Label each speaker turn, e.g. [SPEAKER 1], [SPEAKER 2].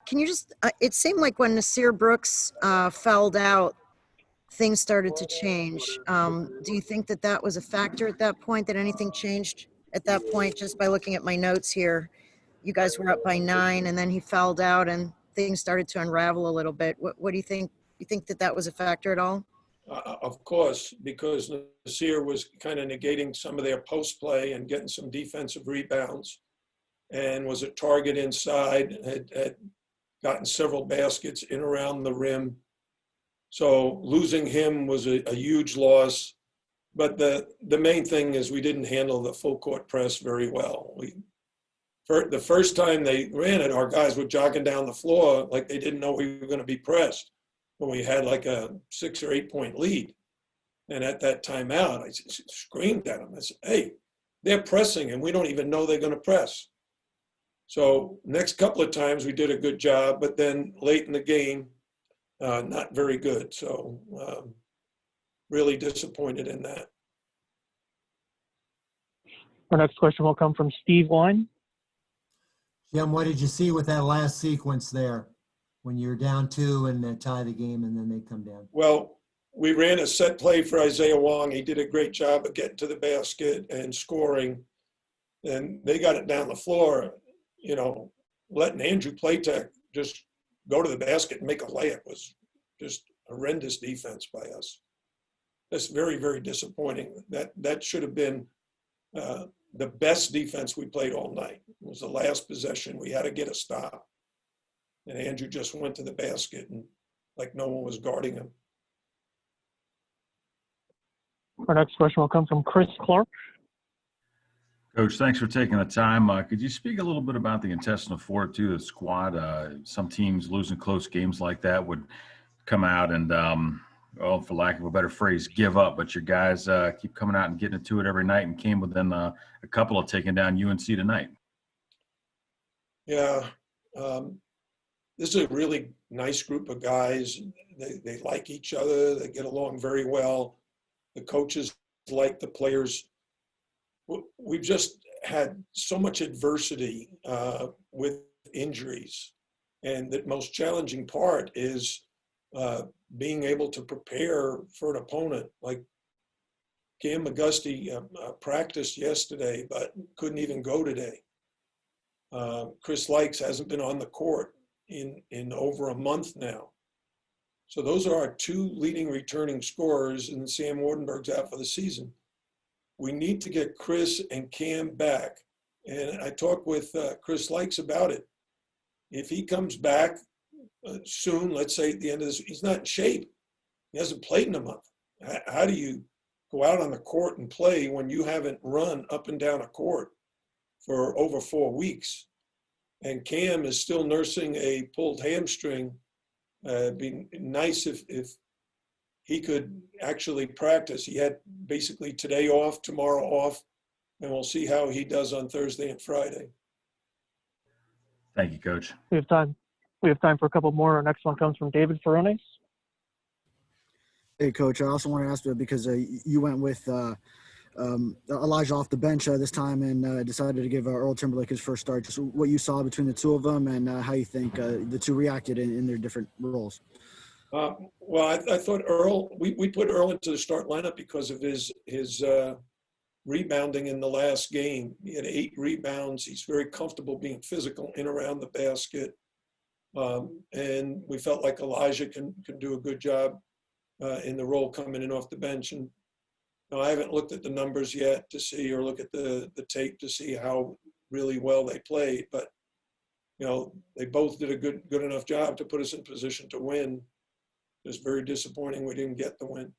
[SPEAKER 1] can you just, it seemed like when Nasir Brooks fouled out, things started to change. Do you think that that was a factor at that point, that anything changed at that point? Just by looking at my notes here, you guys were up by 9 and then he fouled out and things started to unravel a little bit. What do you think? You think that that was a factor at all?
[SPEAKER 2] Of course, because Nasir was kind of negating some of their post play and getting some defensive rebounds, and was a target inside, had gotten several baskets in around the rim. So losing him was a huge loss. But the main thing is we didn't handle the full court press very well. The first time they ran it, our guys were jogging down the floor like they didn't know we were going to be pressed when we had like a 6 or 8 point lead. And at that timeout, I screamed at them. I said, hey, they're pressing and we don't even know they're going to press. So next couple of times we did a good job, but then late in the game, not very good. So really disappointed in that.
[SPEAKER 3] Our next question will come from Steve Wine.
[SPEAKER 4] Jim, what did you see with that last sequence there when you're down 2 and they tie the game and then they come down?
[SPEAKER 2] Well, we ran a set play for Isaiah Wong. He did a great job of getting to the basket and scoring. And they got it down the floor. You know, letting Andrew Platek just go to the basket and make a layup was just horrendous defense by us. That's very, very disappointing. That should have been the best defense we played all night. It was the last possession. We had to get a stop. And Andrew just went to the basket and like no one was guarding him.
[SPEAKER 3] Our next question will come from Chris Clark.
[SPEAKER 5] Coach, thanks for taking the time. Could you speak a little bit about the intestinal fortitude of the squad? Some teams losing close games like that would come out and, well, for lack of a better phrase, give up. But your guys keep coming out and getting into it every night and came within a couple of taking down UNC tonight.
[SPEAKER 2] Yeah. This is a really nice group of guys. They like each other. They get along very well. The coaches like the players. We've just had so much adversity with injuries. And the most challenging part is being able to prepare for an opponent. Like Cam McGusty practiced yesterday, but couldn't even go today. Chris Likes hasn't been on the court in over a month now. So those are our 2 leading returning scorers, and Sam Wardenberg's out for the season. We need to get Chris and Cam back. And I talked with Chris Likes about it. If he comes back soon, let's say at the end of this, he's not in shape. He hasn't played in a month. How do you go out on the court and play when you haven't run up and down a court for over 4 weeks? And Cam is still nursing a pulled hamstring. It'd be nice if he could actually practice. He had basically today off, tomorrow off, and we'll see how he does on Thursday and Friday.
[SPEAKER 5] Thank you, Coach.
[SPEAKER 3] We have time for a couple more. Our next one comes from David Ferrones.
[SPEAKER 6] Hey, Coach. I also want to ask you because you went with Elijah off the bench this time and decided to give Earl Timberlake his first start. Just what you saw between the 2 of them and how you think the 2 reacted in their different roles.
[SPEAKER 2] Well, I thought Earl, we put Earl into the start lineup because of his rebounding in the last game. He had 8 rebounds. He's very comfortable being physical in around the basket. And we felt like Elijah can do a good job in the role coming in off the bench. And I haven't looked at the numbers yet to see, or look at the tape to see how really well they played. But, they both did a good enough job to put us in position to win. It was very disappointing we didn't get the win.